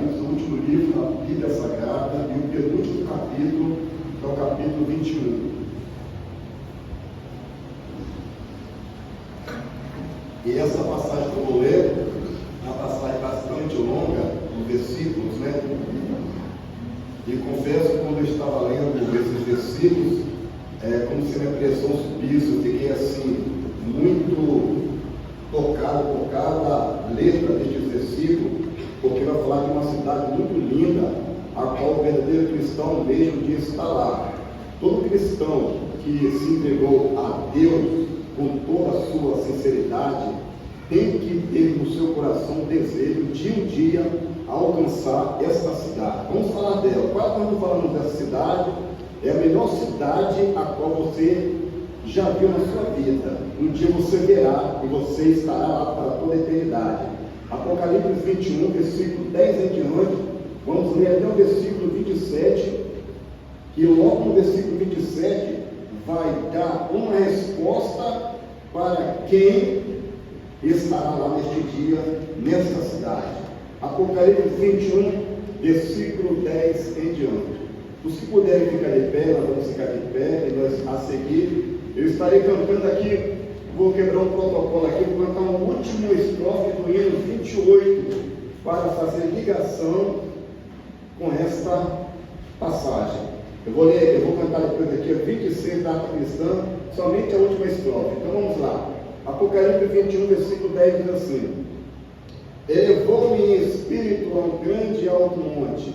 Apocalipse, o último livro da Bíblia Sagrada, e o penúltimo capítulo, que é o capítulo 21. E essa passagem que eu vou ler é uma passagem bastante longa, os versículos, né? E confesso que quando eu estava lendo esses versículos, como se minha pressão subisse, eu fiquei assim, muito tocado por cada letra deste versículo, porque vai falar de uma cidade muito linda, a qual o verdadeiro cristão mesmo de estar lá. Todo cristão que se entregou a Deus com toda a sua sinceridade, tem que ter no seu coração o desejo de um dia alcançar esta cidade. Vamos falar dela. Quase nós falamos dessa cidade, é a melhor cidade a qual você já viu na sua vida. Um dia você verá e você estará lá para toda a eternidade. Apocalipse 21, versículo 10 em diante, vamos ler até o versículo 27, que logo no versículo 27 vai dar uma resposta para quem estará lá neste dia, nesta cidade. Apocalipse 21, versículo 10 em diante. Os que puderem ficar de pé, nós vamos ficar de pé, e nós a seguir, eu estarei cantando aqui, vou quebrar um protocolo aqui, vou cantar um último estrofe do hino 28, para fazer ligação com esta passagem. Eu vou cantar depois aqui, 26 da arte cristã, somente a última estrofe. Então vamos lá. Apocalipse 21, versículo 10 diz assim: Elevou-me em espírito a um grande e alto monte,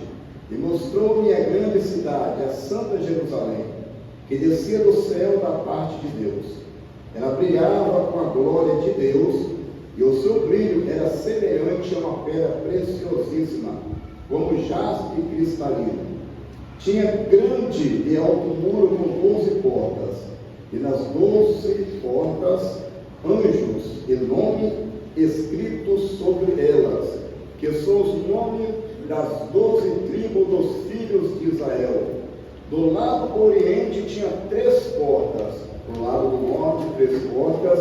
e mostrou-me a grande cidade, a santa Jerusalém, que descia do céu da parte de Deus. Ela brilhava com a glória de Deus, e o seu brilho era semelhante a uma pedra preciosíssima, como jaspe cristalino. Tinha grande e alto muro com 12 portas, e nas 12 portas anjos e nome escritos sobre elas, que são os nomes das 12 tribos dos filhos de Israel. Do lado oriente tinha 3 portas, do lado do norte 3 portas,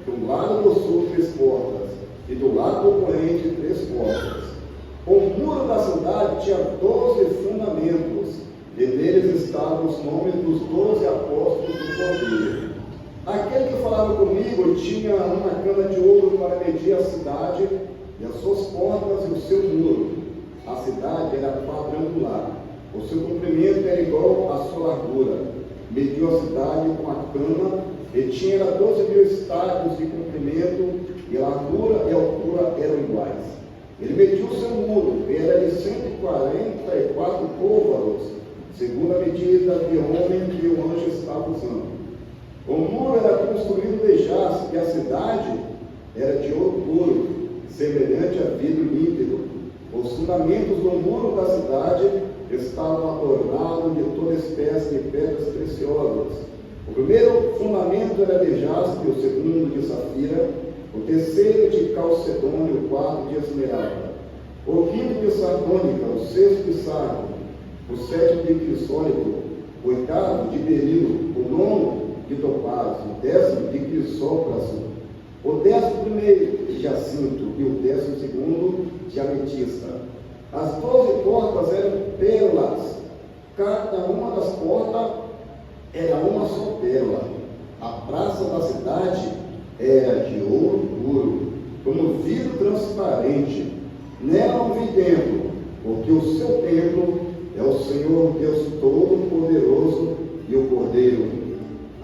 do lado do sul 3 portas, e do lado do oponente 3 portas. O muro da cidade tinha 12 fundamentos, e neles estavam os nomes dos 12 apóstolos do Cordeiro. Aquele que falava comigo tinha uma cana de ouro para medir a cidade, e as suas portas e o seu muro. A cidade era quadrangular, o seu comprimento era igual à sua largura. Mediu a cidade com a cana, e tinha 12.000 estádios de comprimento, e a largura e a altura eram iguais. Ele mediu o seu muro, era de 144 côvados, segundo a medida de homem que o anjo estava usando. O muro era construído de jaspe, e a cidade era de ouro puro, semelhante a vidro límpido. Os fundamentos do muro da cidade estavam adornados de toda espécie de pedras preciosas. O primeiro fundamento era de jaspe, o segundo de safira, o terceiro de calcedônio, o quarto de esmeralda, o quinto de sardônica, o sexto de sardo, o sétimo de crisólito, o oitavo de berilo, o nono de topázio, o 10º de crisópraso, o 11º de jacinto e o 12º de ametista. As 12 portas eram pérolas, cada uma das portas era uma só pérola. A praça da cidade era de ouro puro, como vidro transparente. Nela não vi templo, porque o seu templo é o Senhor Deus Todo-Poderoso e o Cordeiro.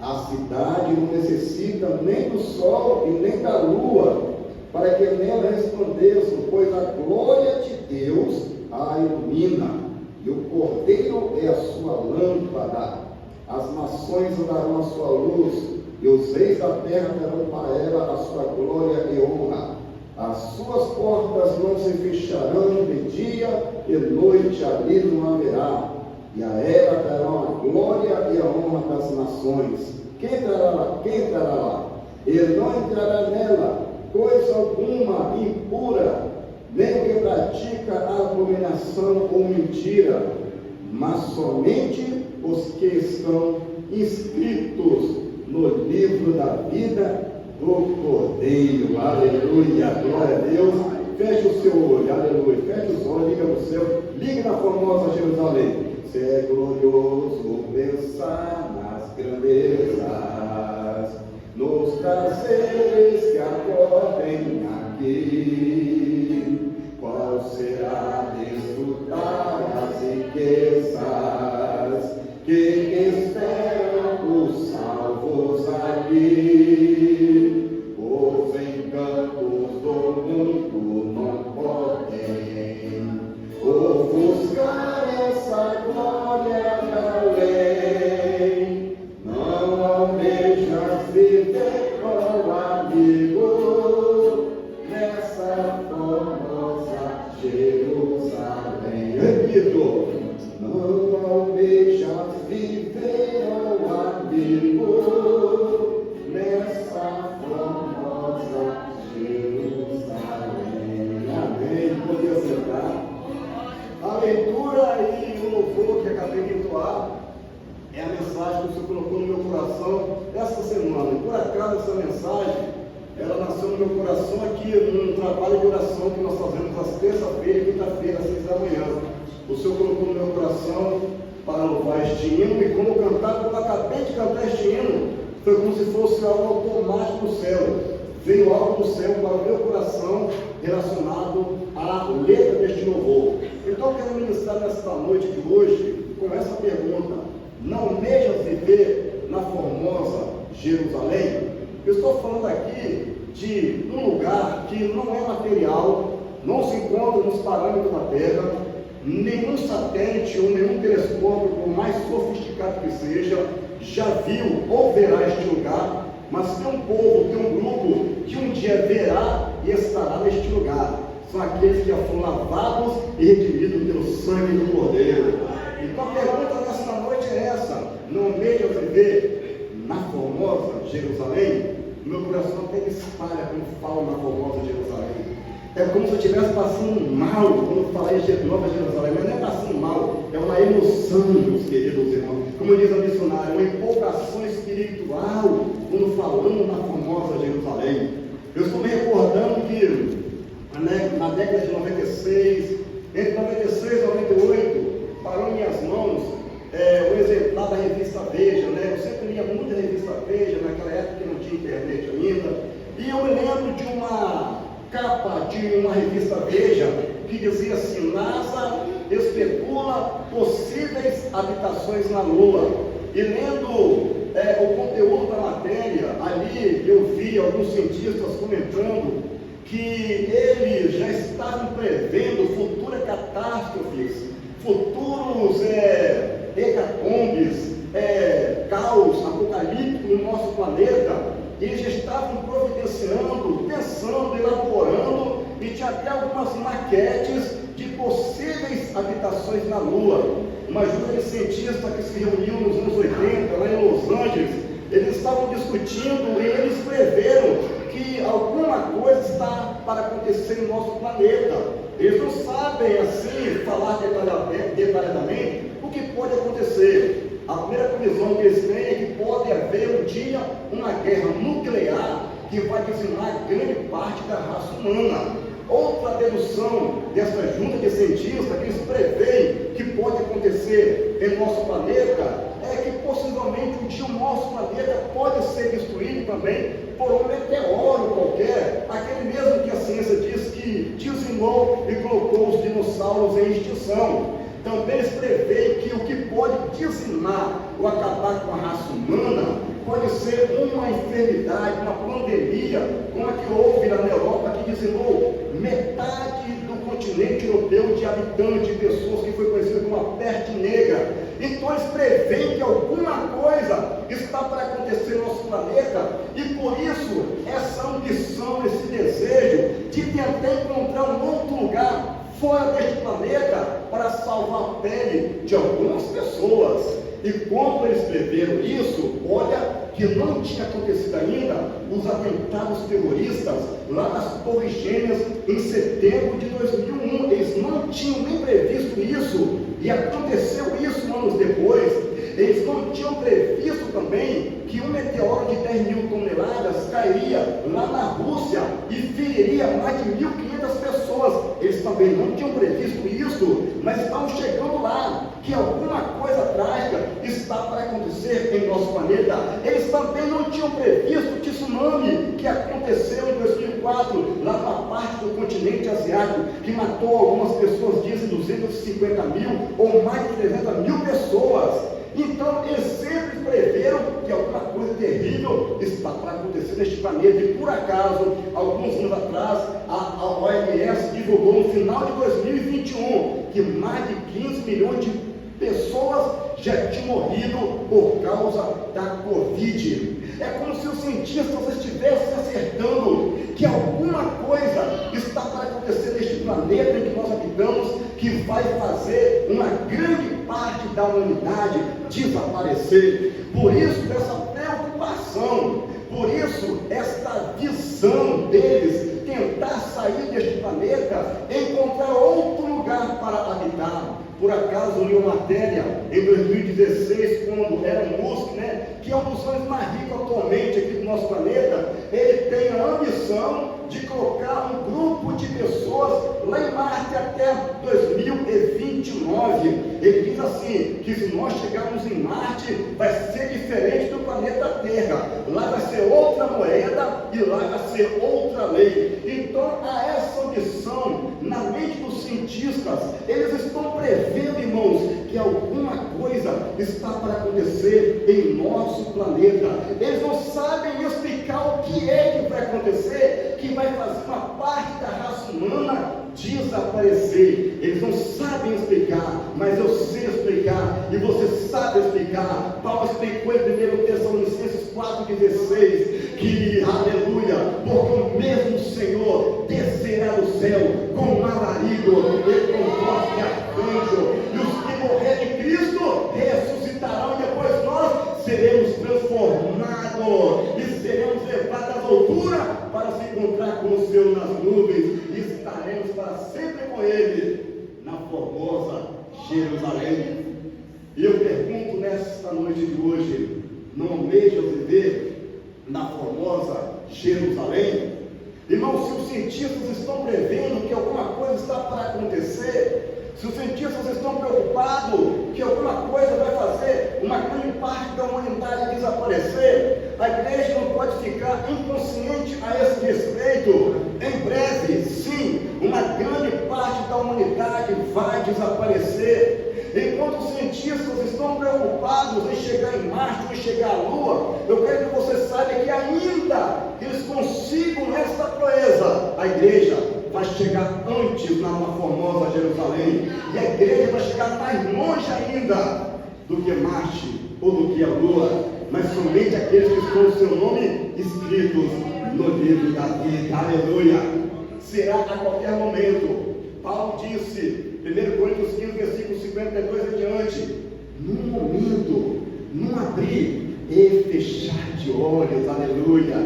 A cidade não necessita nem do sol e nem da lua, para que nela resplandeçam, pois a glória de Deus a ilumina, e o Cordeiro é a sua lâmpada. As nações andarão à sua luz, e os reis da terra darão para ela a sua glória e honra. As suas portas não se fecharão de dia e noite ali não haverá, e a ela darão a glória e a honra das nações. Quem entrará lá? Quem entrará lá? Ele não entrará nela coisa alguma impura, nem o que pratica abominação ou mentira, mas somente os que estão inscritos no livro da vida do Cordeiro. Aleluia, glória a Deus. Feche o seu olho. aleluia, aleluia. Feche os olhos, liga no céu, ligue na formosa Jerusalém. Se é glorioso pensar nas grandezas, nos prazeres que acordem aqui. Qual será desfrutar as riquezas que esperam os salvos aqui? Os encantos do mundo não podem ofuscar essa glória da lei. Não almejas viver com amigo nessa formosa Jerusalém. Repito, não almejas viver com amigo nessa formosa Jerusalém. Amém. Podia sentar. A leitura e o louvor que acabei de entoar é a mensagem que o Senhor colocou no meu coração essa semana. E por acaso essa mensagem, ela nasceu no meu coração aqui num trabalho de oração que nós fazemos às terça-feira e quinta-feira, às 6 da manhã. O Senhor colocou no meu coração para louvar este hino, e como quando eu acabei de cantar este hino, foi como se fosse algo automático do céu. Veio algo do céu para o meu coração relacionado à letra deste louvor. Então eu quero ministrar nesta noite de hoje com essa pergunta: não almejas viver na formosa Jerusalém? Eu estou falando aqui de um lugar que não é material, não se encontra nos parâmetros da Terra. Nenhum satélite ou nenhum telescópio, por mais sofisticado que seja, já viu ou verá este lugar. Mas tem um povo, tem um grupo que um dia verá e estará neste lugar. São aqueles que já foram lavados e redimidos pelo sangue do Cordeiro. Então a pergunta nessa noite é essa: não almeja viver na formosa Jerusalém? Meu coração até espalha quando falo na formosa Jerusalém. É como se eu estivesse passando mal quando falei de Nova Jerusalém, mas não é passando mal, é uma emoção, meus queridos irmãos. Como diz a missionária, uma empolgação espiritual quando falando na formosa Jerusalém. Eu estou me recordando que na década de 96, entre 96 e 98, parou em minhas mãos um exemplar da revista Veja, Eu sempre lia muito a revista Veja, naquela época que não tinha internet ainda, e eu me lembro de uma capa de uma revista Veja que dizia assim: NASA especula possíveis habitações na Lua. E lendo o conteúdo da matéria, ali eu vi alguns cientistas comentando que eles já estavam prevendo futuras catástrofes, futuros hecatombes, caos apocalíptico no nosso planeta. Eles já estavam providenciando, pensando, elaborando, e tinha até algumas maquetes de possíveis habitações na Lua. Uma junta de cientistas que se reuniu nos anos 80, lá em Los Angeles, eles estavam discutindo e eles preveram que alguma coisa está para acontecer no nosso planeta. Eles não sabem, assim, falar detalhadamente o que pode acontecer. A primeira previsão que eles têm é que pode haver um dia uma guerra nuclear que vai dizimar grande parte da raça humana. Outra dedução dessa junta de cientistas que eles preveem que pode acontecer em nosso planeta é que possivelmente um dia o nosso planeta pode ser destruído também por um meteoro qualquer, aquele mesmo que a ciência diz que dizimou e colocou os dinossauros em extinção. Também eles preveem que o que pode dizimar ou acabar com a raça humana pode ser uma enfermidade, uma pandemia, como a que houve na Europa, que dizimou metade do continente europeu de habitantes, de pessoas, que foi conhecida como a peste negra. Então eles preveem que alguma coisa está para acontecer no nosso planeta, e por isso essa ambição, esse desejo de tentar encontrar um outro lugar fora deste planeta para salvar a pele de algumas pessoas. E quando eles preveram isso, olha que não tinha acontecido ainda os atentados terroristas lá nas Torres Gêmeas em setembro de 2001. Eles não tinham nem previsto isso, e aconteceu isso anos depois. Eles não tinham previsto também que um meteoro de 10.000 toneladas cairia lá na Rússia e feriria mais de 1.500 pessoas. Eles também planeta. Eles também não tinham previsto o tsunami que aconteceu em 2004, lá na parte do continente asiático, que matou algumas pessoas, dizem 250 mil ou mais de 300 mil pessoas. Então, eles sempre preveram que alguma coisa terrível está para acontecer neste planeta. E por acaso, alguns anos atrás, a OMS divulgou no final de 2021 que mais de 15 milhões de pessoas já tinham morrido por causa da Covid. É como se os cientistas estivessem acertando que alguma coisa está para acontecer neste planeta em que nós habitamos, que vai fazer uma grande parte da humanidade desaparecer. Por isso, essa preocupação, por isso, esta visão deles, tentar sair deste planeta, encontrar outro lugar para habitar. Por acaso, li uma matéria em 2016, quando Elon Musk, que é um dos homens mais ricos atualmente aqui do nosso planeta, ele tem a ambição de colocar um grupo de pessoas lá em Marte até 2029. Ele diz assim, que se nós chegarmos em Marte, vai ser diferente do planeta Terra. Lá vai ser outra moeda e lá vai ser outra lei. Então, há essa ambição na mente dos cientistas. Eles estão prevendo, irmãos, que alguma coisa está para acontecer em nosso planeta. Eles não sabem explicar o que é que vai acontecer, que vai fazer uma parte da raça humana desaparecer. Eles não sabem explicar, mas eu sei explicar, e você sabe explicar. Paulo explicou em 1 Tessalonicenses 4,16, que, aleluia, porque o mesmo Senhor descerá do céu com alarido e com voz de arcanjo, e os que morrerem em Cristo ressuscitarão, e depois nós seremos transformados e seremos levados à altura para se encontrar com o Senhor nas nuvens, e estaremos para sempre com Ele na formosa Jerusalém. E eu pergunto nesta noite de hoje: não almejas viver na formosa Jerusalém? Irmão, se os cientistas estão prevendo que alguma coisa está para acontecer, se os cientistas estão preocupados que alguma coisa vai fazer uma grande parte da humanidade desaparecer, a igreja não pode ficar inconsciente a esse respeito. Em breve, sim, uma grande parte da humanidade vai desaparecer. Enquanto os cientistas estão preocupados em chegar em Marte, em chegar à Lua, eu quero que você saiba que ainda que eles consigam esta proeza, a igreja vai chegar antes na formosa Jerusalém, e a igreja vai chegar mais longe ainda do que Marte ou do que a Lua, mas somente aqueles que estão o seu nome escritos no livro da vida. Aleluia! Será a qualquer momento. Paulo disse, 1 Coríntios 15, versículo 52 adiante: num momento, num abrir e fechar de olhos, aleluia,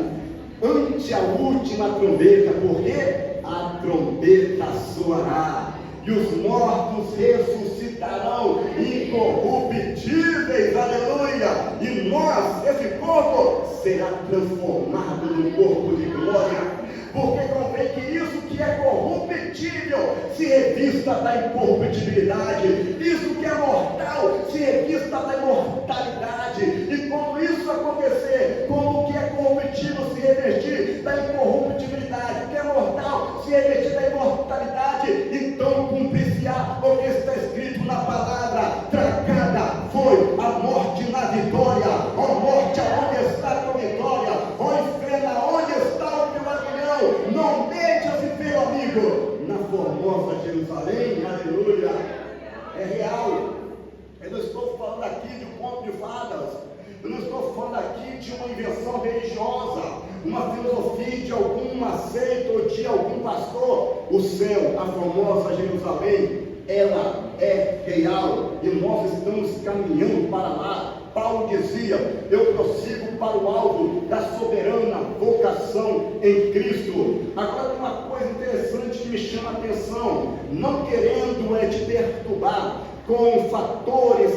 ante a última trombeta, porque a trombeta soará, e os mortos ressuscitarão incorruptíveis, aleluia, e nós, esse corpo, será transformado num corpo de glória, porque convém que isso que é corruptível se revista da incorruptibilidade, isso que é mortal se revista da imortalidade, e quando isso acontecer, quando o que é corruptível se revestir da incorruptibilidade, o que é mortal se revestir da imortalidade, então cumprir-se-á o que está escrito na palavra: tracada foi a morte na vitória. Ó morte, aonde está a tua vitória? Ó inferno, aonde está o teu aguilhão? Não deixa de ver, amigo, na formosa Jerusalém. Aleluia! É real. Eu não estou falando aqui de um conto de fadas, eu não estou falando aqui de uma invenção religiosa, uma filosofia de alguma seita ou de algum pastor. O céu, a formosa Jerusalém, ela é real, e nós estamos caminhando para lá. Paulo dizia: eu prossigo para o alvo da soberana vocação em Cristo. Agora, tem uma coisa interessante que me chama a atenção, não querendo te perturbar com fatores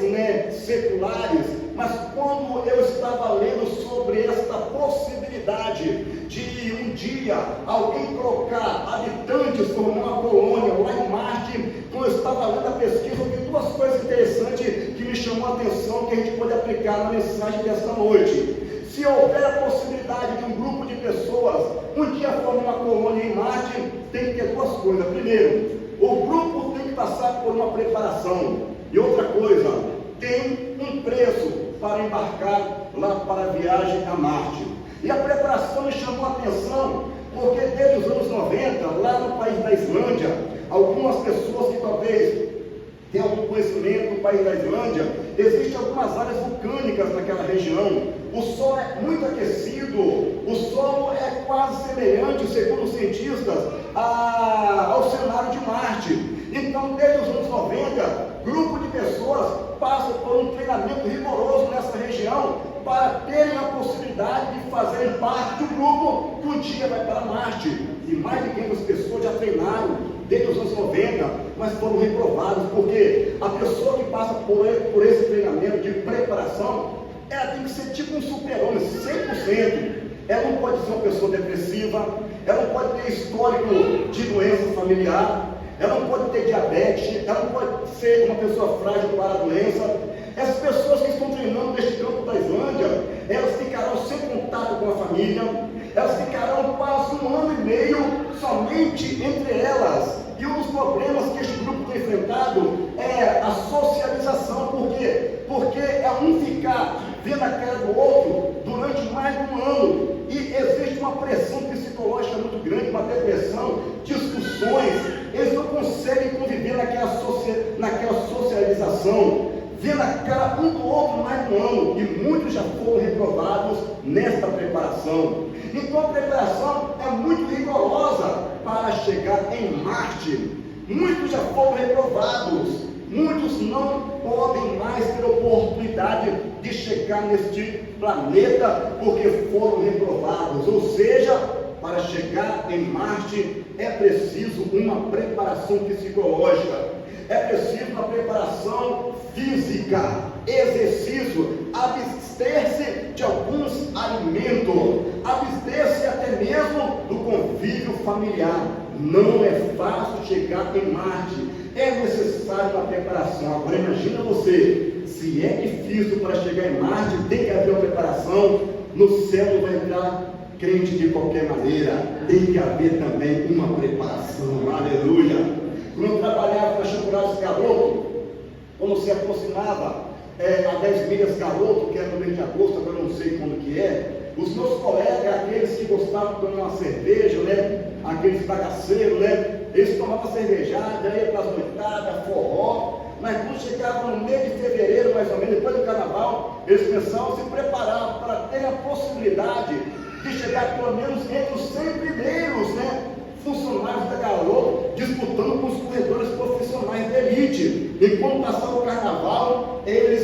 seculares, mas quando eu estava lendo sobre esta possibilidade de um dia alguém colocar habitantes, formar uma colônia lá em Marte, quando eu estava lendo a pesquisa, eu vi duas coisas interessantes que me chamou a atenção, que a gente pode aplicar aplicar na mensagem desta noite. Se houver a possibilidade de um grupo de pessoas um dia formar uma colônia em Marte, tem que ter duas coisas. Primeiro, o grupo tem que passar por uma preparação. E outra coisa, tem um preço para embarcar lá para a viagem a Marte. E a preparação me chamou a atenção, porque desde os anos 90, lá no país da Islândia, algumas pessoas que talvez tenham algum conhecimento do país da Islândia, existem algumas áreas vulcânicas naquela região. O solo é muito aquecido, o solo é quase semelhante, segundo os cientistas, ao cenário de Marte. Então, desde os anos 90, grupo de pessoas passam por um treinamento rigoroso nessa região para terem a possibilidade de fazerem parte do grupo que um dia vai para Marte. E mais de 500 pessoas já treinaram desde os anos 90, mas foram reprovados, porque a pessoa que passa por esse treinamento de preparação, ela tem que ser tipo um super-homem, 100%. Ela não pode ser uma pessoa depressiva, ela não pode ter histórico de doença familiar, ela não pode ter diabetes, ela não pode ser uma pessoa frágil para a doença. Essas pessoas que estão treinando neste campo da Islândia, elas ficarão sem contato com a família, elas ficarão quase 1 ano e meio somente entre elas. E um dos problemas que este grupo tem enfrentado é a socialização. Por quê? Porque é um ficar vendo a cara do outro durante mais de 1 ano. E existe uma pressão psicológica muito grande, uma depressão, discussões. Eles não conseguem conviver naquela socialização, vendo a cara um do outro mais de 1 ano. E muitos já foram reprovados nesta preparação. Então a preparação é muito rigorosa para chegar em Marte. Muitos já foram reprovados, muitos não podem mais ter oportunidade de chegar neste planeta porque foram reprovados. Ou seja, para chegar em Marte é preciso uma preparação psicológica, é preciso uma preparação física, exercício, abster-se de alguns alimentos, abster-se até mesmo do convívio familiar. Não é fácil chegar em Marte, é necessário uma preparação. Agora imagina você, se é difícil para chegar em Marte, tem que haver uma preparação. No céu não vai entrar crente de qualquer maneira, tem que haver também uma preparação. Aleluia! Quando eu trabalhava na Chapurados Garoto, quando se aproximava a 10 milhas Garoto, que era no mês de agosto, agora eu não sei quando que é, os meus colegas, aqueles que gostavam de tomar uma cerveja, né, aqueles bagaceiros, né, eles tomavam cervejada, iam para as noitadas, forró, mas quando chegava no mês de fevereiro, mais ou menos, depois do carnaval, eles começavam a se preparar para ter a possibilidade de chegar pelo menos entre os 100 primeiros, né, funcionários da Garoto, disputando com os corredores profissionais da elite. E quando passava o carnaval, eles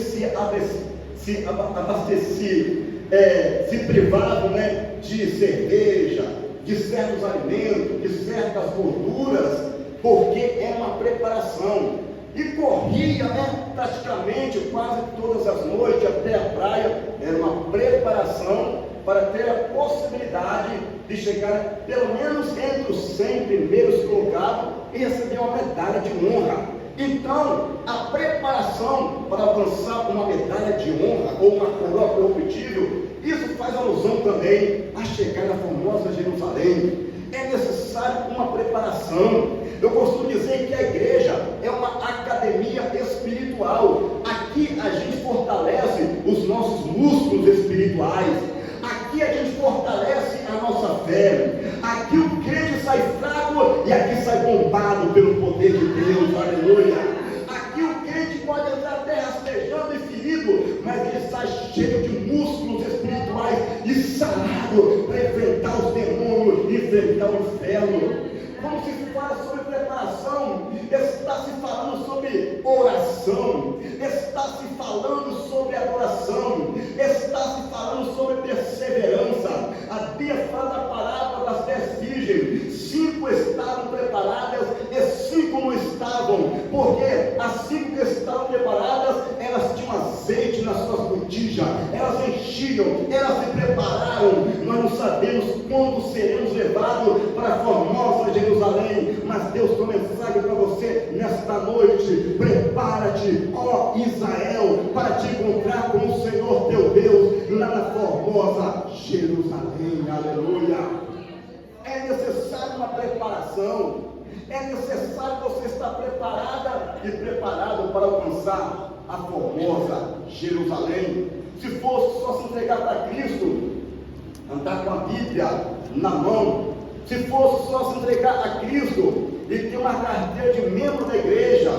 se privavam, né, de cerveja, de certos alimentos, de certas gorduras, porque é uma preparação. E corria, né, praticamente quase todas as noites até a praia. Era uma preparação para ter a possibilidade de chegar pelo menos entre os 100 primeiros colocados e receber uma medalha de honra. Então, a preparação para alcançar uma medalha de honra ou uma coroa corruptível, isso faz alusão também a chegar na famosa Jerusalém. É necessário uma preparação. Eu costumo dizer que a igreja é uma academia espiritual. Aqui a gente fortalece os nossos músculos espirituais. Aqui a gente fortalece a nossa fé. Aqui o crente sai fraco e aqui sai bombado pelo poder de Deus. Aleluia. Aqui o crente pode entrar até rastejando e ferido, mas ele sai cheio de músculos espirituais e sarado para enfrentar os demônios, enfrentar o inferno. Quando se fala sobre preparação, está se falando sobre oração, está se falando sobre adoração, está se falando sobre perseverança. A Bíblia fala da parábola das 10 virgens: 5 estavam preparadas e 5 não estavam, porque as 5 que estavam preparadas, elas tinham azeite nas suas botijas, elas enchiam, elas se prepararam. Nós não sabemos quando seremos levados para formosa Jerusalém. Mas Deus tem uma mensagem para você nesta noite: prepara-te, ó Israel, para te encontrar com o Senhor teu Deus lá na formosa Jerusalém. Aleluia! É necessário uma preparação, é necessário você estar preparada e preparado para alcançar a formosa Jerusalém. Se fosse só se entregar para Cristo, andar com a Bíblia na mão, se fosse só se entregar a Cristo e ter uma carteira de membro da igreja,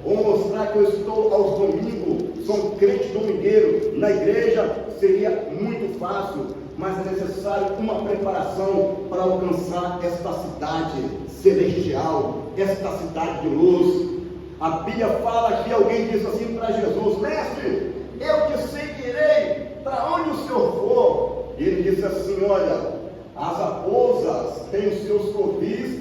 ou mostrar que eu estou aos domingos, sou um crente domingueiro na igreja, seria muito fácil. Mas é necessário uma preparação para alcançar esta cidade celestial, esta cidade de luz. A Bíblia fala que alguém disse assim para Jesus: mestre, eu te seguirei para onde o Senhor for. E ele disse assim: olha, as raposas têm os seus covis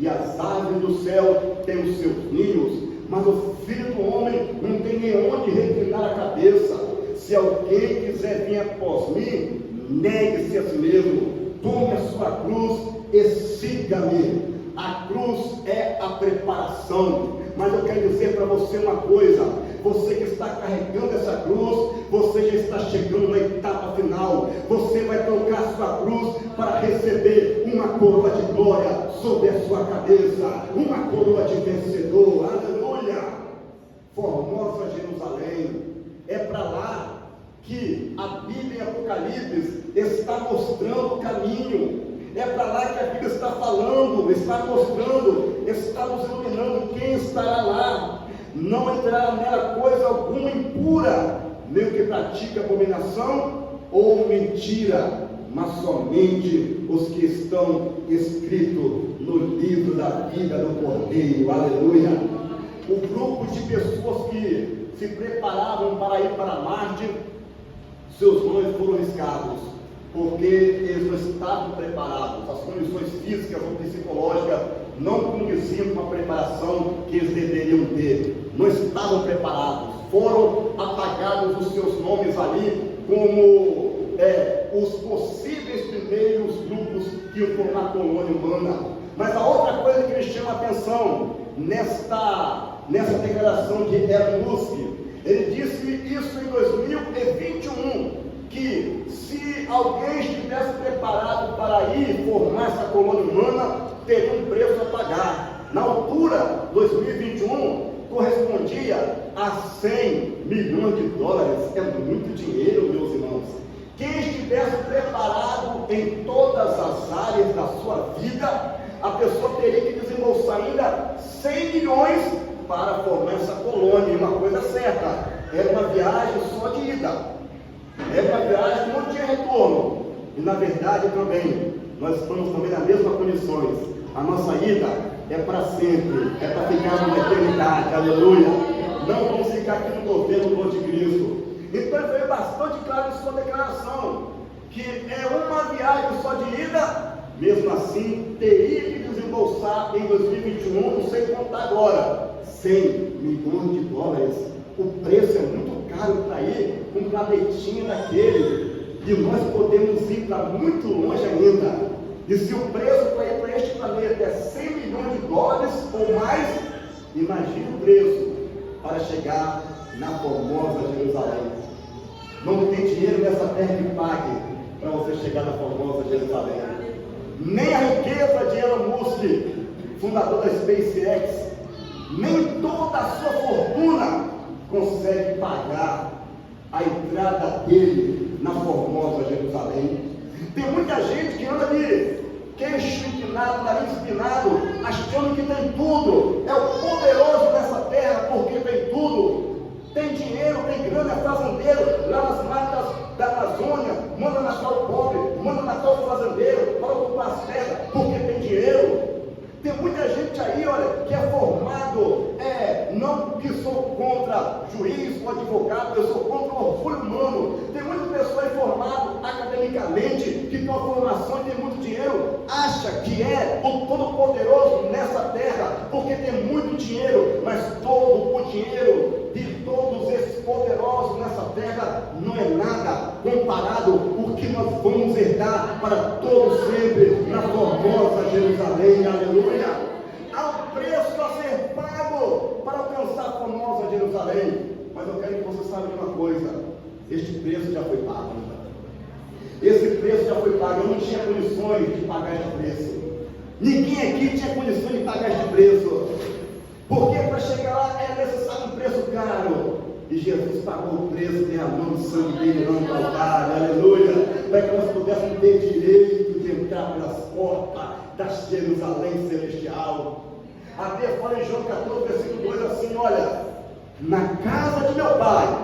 e as aves do céu têm os seus ninhos, mas o Filho do Homem não tem nem onde reclinar a cabeça. Se alguém quiser vir após mim, negue-se a si mesmo, tome a sua cruz e siga-me. A cruz é a preparação. Mas eu quero dizer para você uma coisa: você que está carregando essa cruz, você já está chegando na etapa final. Você vai trocar a sua cruz para receber uma coroa de glória sobre a sua cabeça, uma coroa de vencedor. Aleluia! Formosa Jerusalém, é para lá que a Bíblia em Apocalipse está mostrando o caminho. É para lá que a Bíblia está falando, está mostrando, está nos iluminando quem estará lá. Não entrará nela coisa alguma impura, nem o que pratica abominação ou mentira, mas somente os que estão escritos no livro da vida do Cordeiro. Aleluia! O grupo de pessoas que se preparavam para ir para Marte, seus nomes foram riscados, porque eles não estavam preparados. As condições físicas ou psicológicas não condiziam com a preparação que eles deveriam ter. Não estavam preparados. Foram apagados os seus nomes ali como os possíveis primeiros grupos que iam formar a colônia humana. Mas a outra coisa que me chama a atenção nessa declaração de Elon Musk, ele disse isso em 2021, que se alguém estivesse preparado para ir formar essa colônia humana, teria um preço a pagar. Na altura, 2021, correspondia a 100 milhões de dólares. É muito dinheiro, meus irmãos. Quem estivesse preparado em todas as áreas da sua vida, a pessoa teria que desembolsar ainda 100 milhões para formar essa colônia. E uma coisa certa, era uma viagem só de ida. Era uma viagem que não tinha retorno. E na verdade também, nós estamos também nas mesmas condições. A nossa ida é para sempre, é para ficar na eternidade. Aleluia! Não vamos ficar aqui no governo do anticristo. Então ele veio bastante claro em sua declaração, que é uma viagem só de ida. Mesmo assim, teria que desembolsar em 2021, não sei quanto está agora, 100 milhões de dólares. O preço é muito caro para ir com um planetinha daquele, e nós podemos ir para muito longe ainda. E se o preço para ir para este planeta é 100 milhões de dólares ou mais, imagine o preço para chegar na formosa Jerusalém. Não tem dinheiro nessa terra que pague para você chegar na formosa Jerusalém. Nem a riqueza de Elon Musk, fundador da SpaceX, nem toda a sua fortuna consegue pagar a entrada dele na formosa Jerusalém. Tem muita gente que anda de queixo empinado, nariz empinado, achando que tem tudo, é o poderoso dessa terra porque tem tudo, tem dinheiro, tem grana, é fazendeiro, lá nas matas da Amazônia, manda matar o pobre, manda matar o fazendeiro para ocupar as terras porque tem dinheiro. Tem muita gente aí, olha, que é formado, não que sou contra juiz ou advogado, eu sou contra o orgulho humano. Tem muita pessoa aí formada academicamente, que tem uma formação e tem muito dinheiro, acha que é o todo-poderoso nessa terra, porque tem muito dinheiro, mas todo o dinheiro de todos esses poderosos nessa terra não é nada comparado com o que nós vamos herdar para todos sempre na formosa Jerusalém, aleluia. Há um preço a ser pago para alcançar a formosa Jerusalém. Mas eu quero que você saiba de uma coisa: este preço já foi pago. Esse preço já foi pago. Eu não tinha condições de pagar este preço. Ninguém aqui tinha condições de pagar este preço. Porque para chegar lá é necessário um preço caro. E Jesus pagou o preço, derramando o sangue dele lá no Calvário, aleluia, para que nós pudéssemos ter direito de entrar pelas portas da Jerusalém celestial. A Bíblia fala em João 14, versículo 2 assim: olha, na casa de meu pai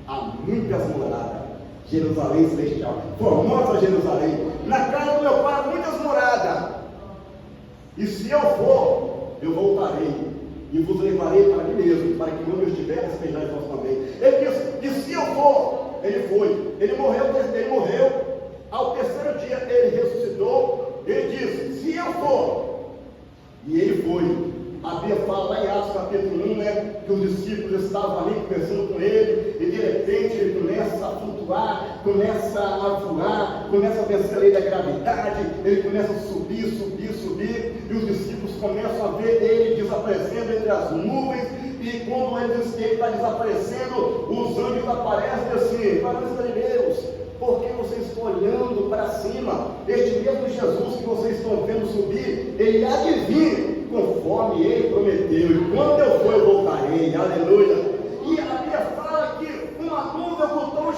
há muitas moradas. Jerusalém celestial, formosa Jerusalém. Na casa do meu pai há muitas moradas. E se eu for, eu voltarei e vos levarei para mim mesmo, para que onde eu estiver, estejais vós também. Ele disse: e se eu for, ele foi. Ele morreu. Ao terceiro dia ele ressuscitou. Ele disse: se eu for, e ele foi. A Bíblia fala lá em Atos capítulo 1, que os discípulos estavam ali conversando com ele, e de repente ele começa a flutuar, começa a voar, começa a vencer a lei da gravidade, ele começa a subir, e os discípulos começam a ver ele desaparecendo entre as nuvens, e quando ele está desaparecendo, os anjos aparecem assim: varões galileus, por que vocês estão olhando para cima? Este mesmo Jesus que vocês estão vendo subir, ele há de vir, conforme ele prometeu, e quando eu for, eu voltarei, aleluia. E a Bíblia fala que uma nuvem ocultou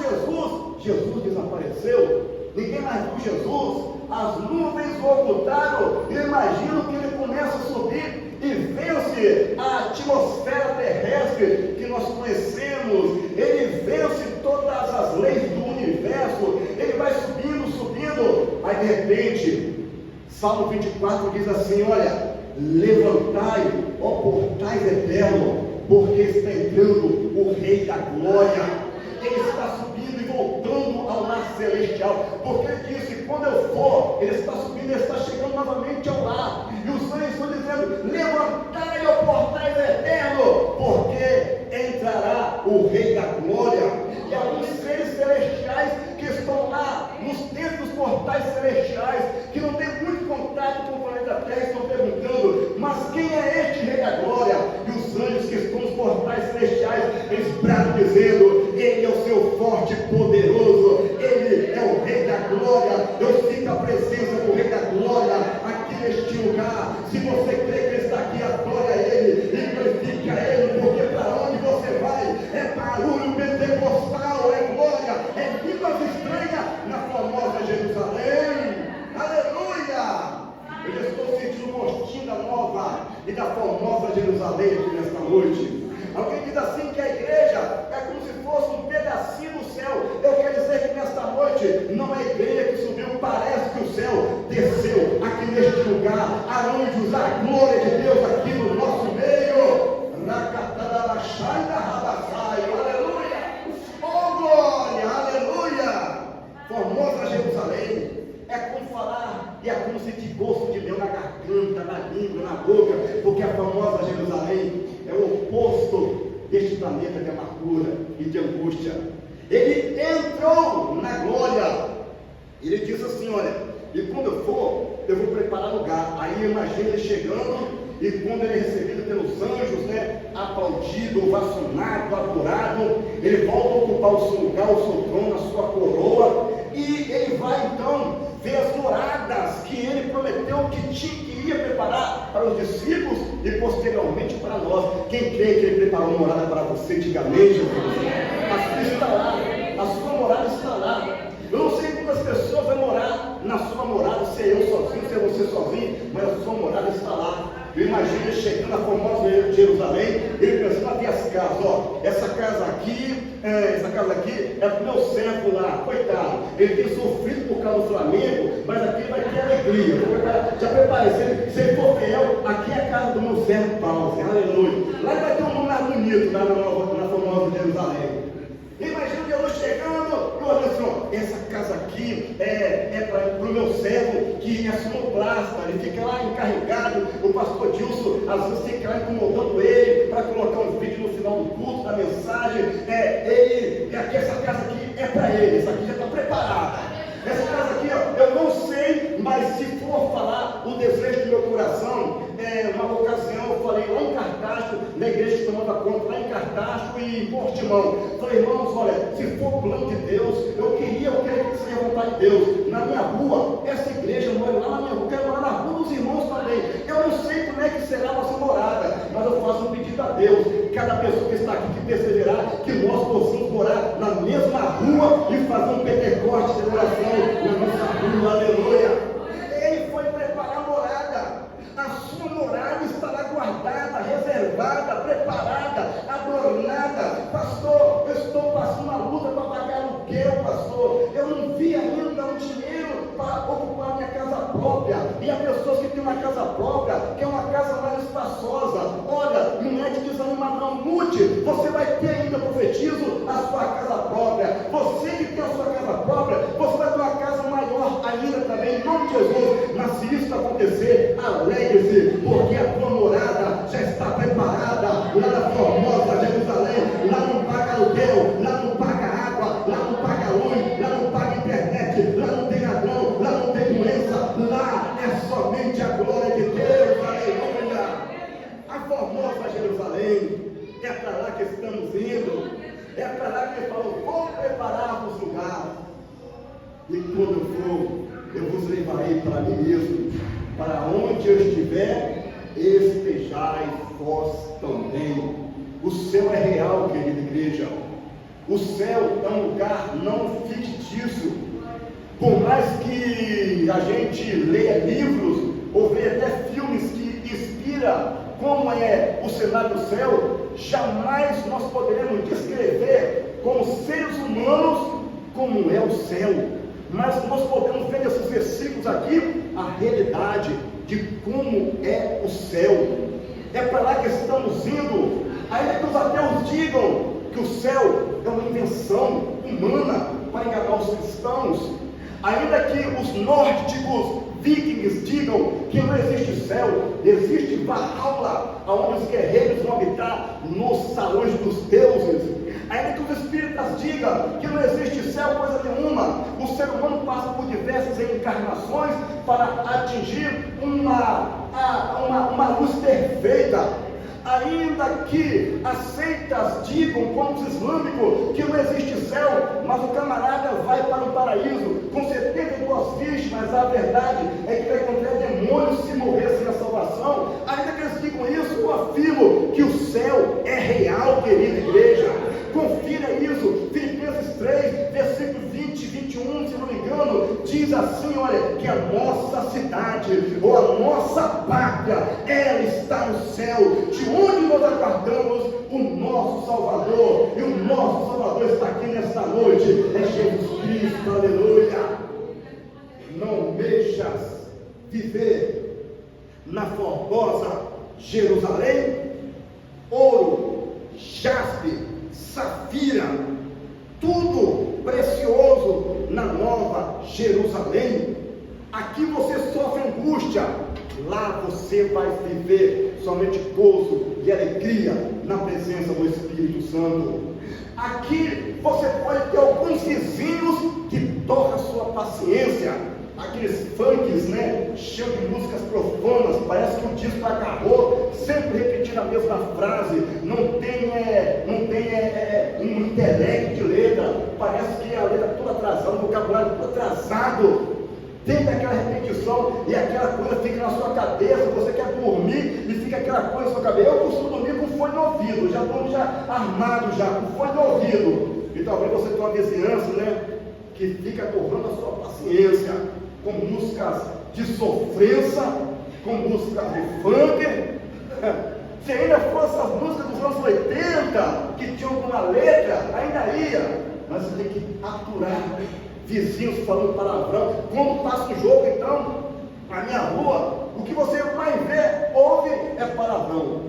Jesus desapareceu, ninguém mais viu Jesus, as nuvens o ocultaram. Eu imagino que ele começa a subir e vence a atmosfera terrestre que nós conhecemos, ele vence todas as leis do universo, ele vai subindo, aí de repente, Salmo 24 diz assim: olha, levantai, ó portais eternos, porque está entrando o Rei da Glória. Ele está subindo e voltando ao lar celestial, porque ele disse: quando eu for, ele está subindo, ele está chegando novamente ao lar. E os anjos estão dizendo: levantai, ó portais eternos, porque entrará o Rei da Glória. E alguns seres celestiais que estão lá nos templos portais celestiais, que não tem muito contato com o planeta Terra, estão perguntando: mas quem é este Rei da Glória? E os anjos que estão nos portais celestiais, eles bradam dizendo: ele é o seu forte e poderoso, ele é o Rei da Glória. Eu sinto a presença do Rei da Glória aqui neste lugar. Se você crê que ele está aqui, adore a ele e glorifique a ele, porque para onde você vai é barulho pentecostal, é glória, é línguas estranhas na famosa Jerusalém, aleluia. Eu estou sentindo um gostinho da nova e da famosa Jerusalém aqui nesta noite. Alguém diz assim que a igreja é como se fosse um pedacinho do céu. Eu quero dizer que nesta noite não é a igreja que subiu, parece que o céu desceu aqui neste lugar. Aonde a glória de Deus aqui no nosso meio. Aleluia! Oh glória! Aleluia! Formosa Jerusalém. É como falar, e é como sentir gosto de mel na garganta, na língua, na boca, porque a famosa Jerusalém é o oposto deste planeta de amargura e de angústia. Ele entrou na glória. Ele disse assim: olha, e quando eu for, eu vou preparar lugar. Aí imagina ele chegando, e quando ele é recebido pelos anjos, aplaudido, ovacionado, adorado, ele volta a ocupar o seu lugar, o seu trono, a sua coroa, e ele vai então ver as moradas que ele prometeu que ia preparar para os discípulos e posteriormente para nós. Quem crê que ele preparou uma morada para você, diga amém, Jesus. A sua está lá, a sua morada está lá. Eu não sei quantas pessoas vão morar na sua morada, se é eu sozinho, se é você sozinho, mas a sua morada está lá. Eu imagino ele chegando na famosa Jerusalém, ele pensando: aqui as casas, ó, essa casa aqui é para o meu servo lá, coitado, ele tem sofrido por causa do Flamengo, mas aqui vai ter alegria. Já preparei, se ele for fiel, aqui é a casa do meu servo Paulo, aleluia. Lá vai ter um lugar bonito, lá na famosa Jerusalém. Imagina Jesus chegando e olha assim: ó, essa casa aqui é para o meu servo que é sonoplasta, ele fica lá encarregado. O pastor Dilson às vezes fica lá incomodando ele para colocar um vídeo no final do culto, da mensagem. Essa casa aqui é para ele, essa aqui já está preparada. Essa casa aqui, ó, eu não sei, mas se for um desejo do meu coração. Uma ocasião eu falei lá em Cartacho, na igreja que tomava conta, lá em Cartacho e em Portimão. Falei, irmãos, olha, se for o plano de Deus, eu queria que seja a vontade de Deus. Na minha rua, essa igreja, eu moro lá na minha rua, quero morar na rua dos irmãos também. Eu não sei como é que será a nossa morada, mas eu faço um pedido a Deus. Cada pessoa que está aqui que perseverar, que nós possamos morar na mesma rua e fazer um Pentecoste de oração na nossa rua, aleluia. Ele foi preparar a morada. A sua morada estará guardada, reservada, preparada, adornada. Pastor, eu estou passando uma luta para pagar aluguel, pastor. Eu não vi ainda um dinheiro para ocupar minha casa própria. E há pessoas que têm uma casa própria, que é uma casa mais espaçosa. Olha, não é de desanimar, não. Mude, você vai ter ainda, profetizo, a sua casa própria. Você que tem a sua casa própria, você vai ter uma casa maior ainda também, em nome de Jesus. Mas se isso acontecer, alegre-se, porque a tua morada já está preparada lá na Formosa, Jerusalém. Lá não paga aluguel, lá não paga água, lá não paga luz, lá não paga internet, lá não tem ladrão, lá não tem doença, lá é somente a glória de Deus, aleluia. A Formosa Jerusalém, é para lá que estamos indo, é para lá que ele falou, vou preparar-vos lugar, e quando eu for, eu vos levarei para mim mesmo, para onde eu estiver, estejais vós também. O céu é real, querida igreja. O céu é um lugar não fictício. Por mais que a gente leia livros ou veja até filmes que inspiram como é o cenário do céu, jamais nós poderemos descrever como seres humanos como é o céu. Mas nós podemos ver nesses versículos aqui a realidade de como é o céu. É para lá que estamos indo. Ainda que os ateus digam que o céu é uma invenção humana para enganar os cristãos, ainda que os nórdicos vikings digam que não existe céu, existe Valhalla, onde os guerreiros vão habitar nos salões dos deuses, ainda que os espíritas digam que não existe céu coisa nenhuma, o ser humano passa por diversas encarnações para atingir uma luz perfeita. Ainda que as seitas digam, como os islâmicos, que não existe céu, mas o camarada vai para o paraíso com 72 vítimas, a verdade é que vai encontrar demônios se morrer sem a salvação. Ainda que eles digam isso, eu afirmo que o céu é real, querida igreja. Confira isso, Filipenses 3, versículo 20 e 21, se não me engano, diz assim, olha, que a nossa cidade, ou a nossa pátria, ela está no céu, de onde nós aguardamos o nosso Salvador, e o nosso Salvador está aqui nesta noite, é Jesus Cristo, aleluia. Não deixas viver na formosa Jerusalém, ouro, jaspe, safira, tudo precioso na nova Jerusalém. Aqui você sofre angústia, lá você vai viver somente gozo e alegria na presença do Espírito Santo. Aqui você pode ter alguns vizinhos que tocam a sua paciência, aqueles funks, né, cheios de músicas profanas, parece que o disco agarrou, sempre repetindo a mesma frase, não tem um intelecto de letra, parece que a letra toda atrasada, o vocabulário todo atrasado, tem aquela repetição e aquela coisa fica na sua cabeça, você quer dormir e fica aquela coisa na sua cabeça. Eu costumo dormir com fone no ouvido, já estou armado com fone no ouvido, e talvez você tenha uma vizinhança, né, que fica torrando a sua paciência, com músicas de sofrência, com músicas de funk. Se ainda fosse as músicas dos anos 80, que tinham alguma letra, ainda ia, mas você tem que aturar vizinhos falando palavrão. Quando passa um jogo, então, na minha rua, o que você mais vê, ouve, é palavrão.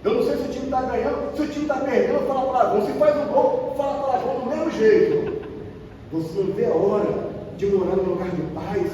Eu não sei se o time está ganhando, se o time está perdendo, fala palavrão. Se faz um gol, fala palavrão do mesmo jeito. Você não vê a hora de morar num lugar de paz.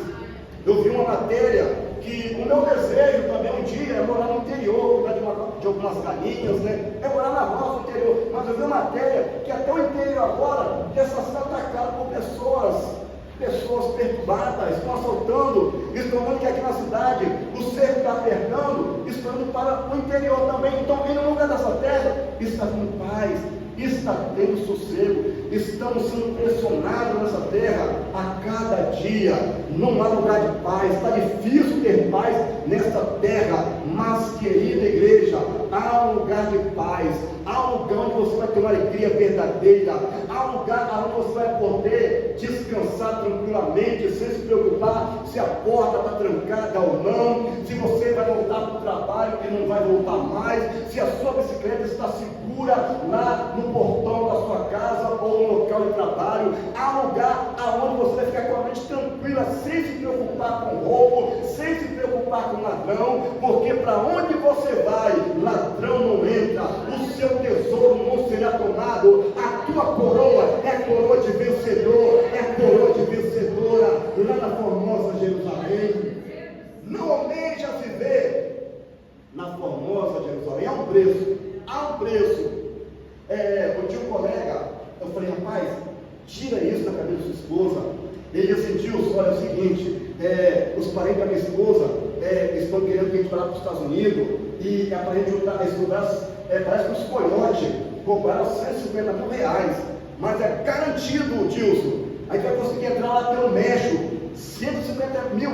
Eu vi uma matéria que o meu desejo também um dia é morar no interior, cuidar de algumas galinhas, né? É morar na roça no interior. Mas eu vi uma matéria que até o interior agora já está sendo atacado por pessoas pessoas perturbadas, estão assaltando, estão vendo que aqui na cidade o cerco está apertando, estão indo para o interior também. Então, em um lugar dessa terra, está tendo paz, está tendo sossego, estamos sendo pressionados nessa terra a cada dia. Não há lugar de paz, está difícil ter paz nessa terra, mas, querida igreja, há um lugar de paz, há um lugar onde você vai ter uma alegria verdadeira, há um lugar onde você vai poder descansar tranquilamente, sem se preocupar se a porta está trancada ou não, se você vai voltar para o trabalho e não vai voltar mais, se a sua bicicleta está segura lá no portão da sua casa ou no local de trabalho. Há um lugar onde você vai ficar com a mente tranquila, sem se preocupar com roubo, sem se preocupar com ladrão, porque para onde você vai, ladrão não entra, o seu tesouro não será tomado, a tua coroa é coroa de vencedor, é coroa de vencedora, lá na formosa Jerusalém. Não almeja viver na formosa Jerusalém, há um preço. Eu tinha um colega, eu falei, rapaz, tira isso da cabeça da sua esposa. Ele disse, olha, é o seguinte, os parentes da minha esposa estão querendo que a gente vá para os Estados Unidos, e para a gente estudar, parece que os coiotes cobraram R$150 mil, mas é garantido, Dilson, aí vai conseguir entrar lá pelo México, 150 mil,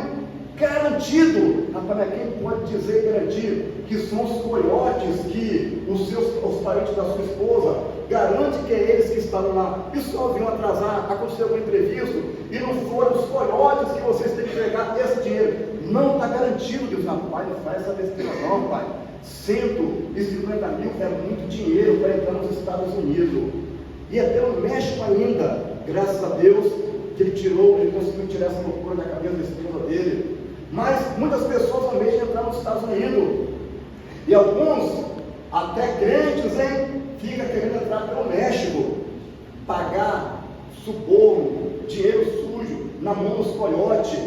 garantido. Rapaz, mas quem pode dizer e garantir que são os coiotes que os parentes da sua esposa garante que é eles que estavam lá? E só vinham atrasar, aconteceu algum imprevisto e não foram os coiotes que vocês têm que pegar esse dinheiro. Não está garantido. Diz, rapaz, não faz essa besteira não, pai. 150 mil é muito dinheiro para entrar nos Estados Unidos e até no México ainda. Graças a Deus que ele conseguiu tirar essa loucura da cabeça da esposa dele. Mas muitas pessoas almejam entrar nos Estados Unidos, e alguns, até crentes, fica querendo entrar pelo México, pagar suborno, dinheiro sujo na mão dos coiotes,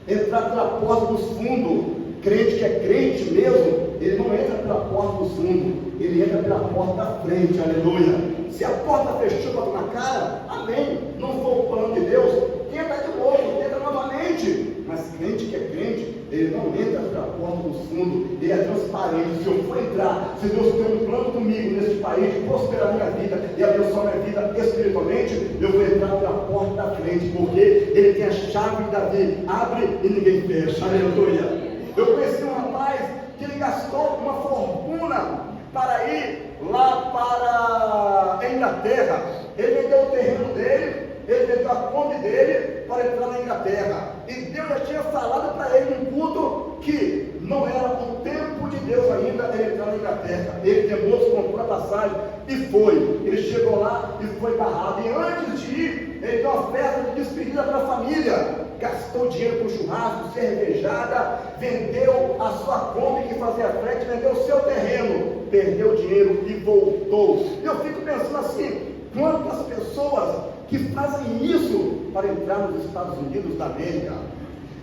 entrar pela porta dos fundos. Crente que é crente mesmo, ele não entra pela porta dos fundos, ele entra pela porta da frente, aleluia. Se a porta fechou para tua cara, amém, não foi o plano de Deus, tenta de novo, tenta novamente. Mas crente que é crente, ele não entra pela porta dos fundos, ele é transparente. Se eu for entrar, se Deus tem um plano comigo nesse país, de prosperar a minha vida e abençoar a minha vida espiritualmente, eu vou entrar pela porta da frente, porque ele tem a chave de Davi, abre e ninguém fecha, aleluia. Eu conheci um rapaz que ele gastou uma fortuna para ir lá para a Inglaterra. Ele vendeu o terreno dele, ele vendeu a Kombi dele para entrar na Inglaterra. E Deus já tinha falado para ele num culto que não era o tempo de Deus ainda ele entrar na Inglaterra. Ele demorou, comprou a passagem e foi. Ele chegou lá e foi barrado. E antes de ir, ele deu uma festa de despedida para a família. Gastou dinheiro com churrasco, cervejada, vendeu a sua Kombi que fazia frete, vendeu o seu terreno, perdeu o dinheiro e voltou. Eu fico pensando assim, quantas pessoas que fazem isso para entrar nos Estados Unidos da América?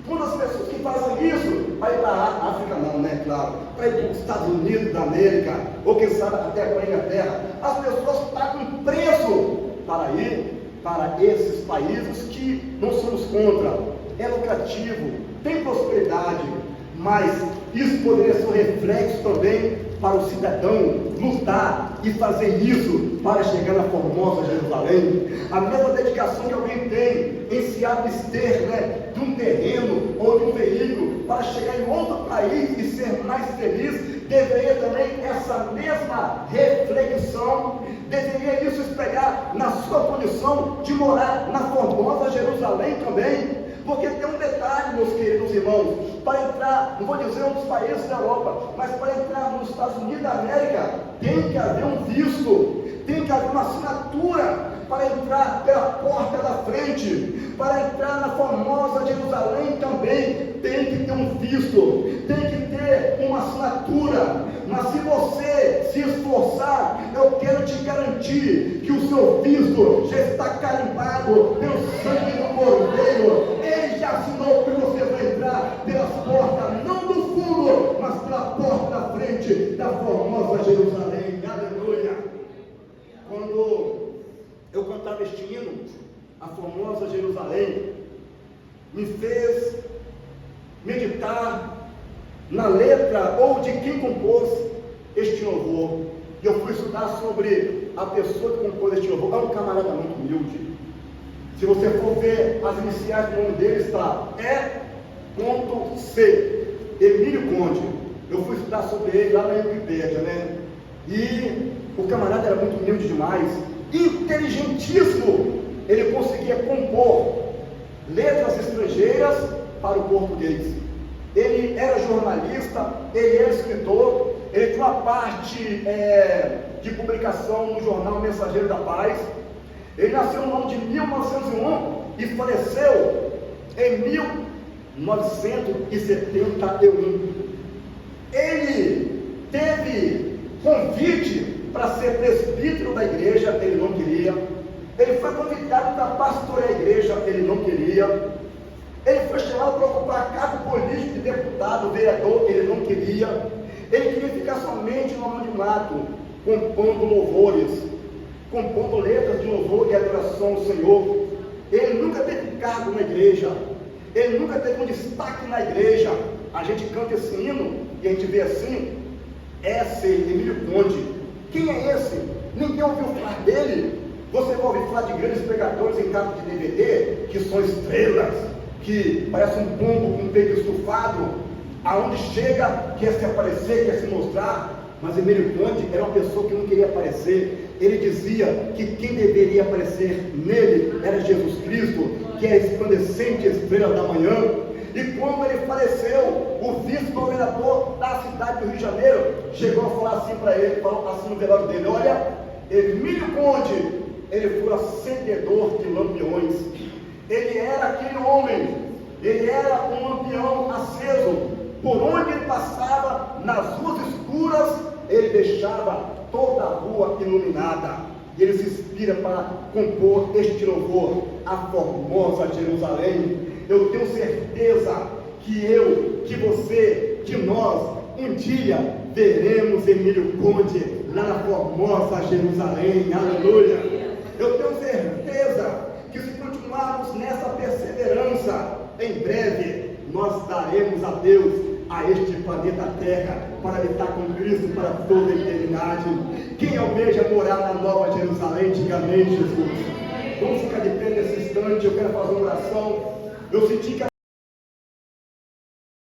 Quantas pessoas que fazem isso para ir para a África, não, né? Claro, para ir para os Estados Unidos da América, ou quem sabe até para a Inglaterra. As pessoas pagam preço para ir para esses países que não somos contra. É lucrativo, tem prosperidade, mas isso poderia ser um reflexo também para o cidadão lutar e fazer isso para chegar na formosa Jerusalém. A mesma dedicação que alguém tem em se abster, de um terreno ou de um veículo para chegar em outro país e ser mais feliz, deveria também essa mesma reflexão, deveria isso espelhar na sua condição de morar na formosa Jerusalém também. Porque tem um detalhe, meus queridos irmãos, para entrar, não vou dizer um dos países da Europa, mas para entrar nos Estados Unidos da América, tem que haver um visto, tem que haver uma assinatura para entrar pela porta da frente. Para entrar na formosa Jerusalém também tem que ter um visto, tem que ter uma assinatura. Mas se você se esforçar, eu quero te garantir que o seu visto já está carimbado pelo sangue do Cordeiro. Ele já assinou que você vai entrar pelas portas, não do fundo, mas pela porta da frente da formosa Jerusalém. Aleluia! Quando eu cantava este hino, a formosa Jerusalém, me fez meditar na letra ou de quem compôs este louvor. E eu fui estudar sobre a pessoa que compôs este louvor. É um camarada muito humilde. Se você for ver as iniciais do nome dele, está E.C. Emílio Conde. Eu fui estudar sobre ele lá na Wikipédia, né? E o camarada era muito humilde demais, inteligentíssimo. Ele conseguia compor letras estrangeiras para o português. Ele era jornalista, ele era escritor, ele tinha uma parte de publicação no jornal Mensageiro da Paz. Ele nasceu no ano de 1901 e faleceu em 1971. Ele teve convite para ser presbítero da igreja, ele não queria. Ele foi convidado para pastorear a igreja, ele não queria. Ele foi chamado para ocupar cargo político de deputado, vereador, ele não queria. Ele queria ficar somente no anonimato, compondo louvores, compondo letras de louvor e adoração ao Senhor. Ele nunca teve cargo na igreja, ele nunca teve um destaque na igreja. A gente canta esse hino e a gente vê assim, S. Emílio Conde. Quem é esse? Ninguém ouviu falar dele. Você vai ouvir falar de grandes pregadores em capa de DVD, que são estrelas, que parecem um pombo com um peito estufado, aonde chega, quer se aparecer, quer se mostrar. Mas Emílio Conde era uma pessoa que não queria aparecer. Ele dizia que quem deveria aparecer nele era Jesus Cristo, que é a resplandecente estrela da manhã. E quando ele faleceu, o vice-governador da cidade do Rio de Janeiro chegou a falar assim para ele, falou assim no velório dele: olha, Emílio Conde, ele foi acendedor de lampiões. Ele era aquele homem, ele era um lampião aceso. Por onde ele passava, nas ruas escuras, ele deixava toda a rua iluminada. E ele se inspira para compor este louvor, a formosa Jerusalém. Eu tenho certeza que eu, que você, que nós, um dia veremos Emílio Conde lá na formosa Jerusalém. Aleluia! Eu tenho certeza que se continuarmos nessa perseverança, em breve nós daremos adeus a este planeta Terra para habitar com Cristo para toda a eternidade. Quem almeja morar na Nova Jerusalém, diga amém, Jesus. Vamos ficar de pé nesse instante. Eu quero fazer uma oração. Eu senti que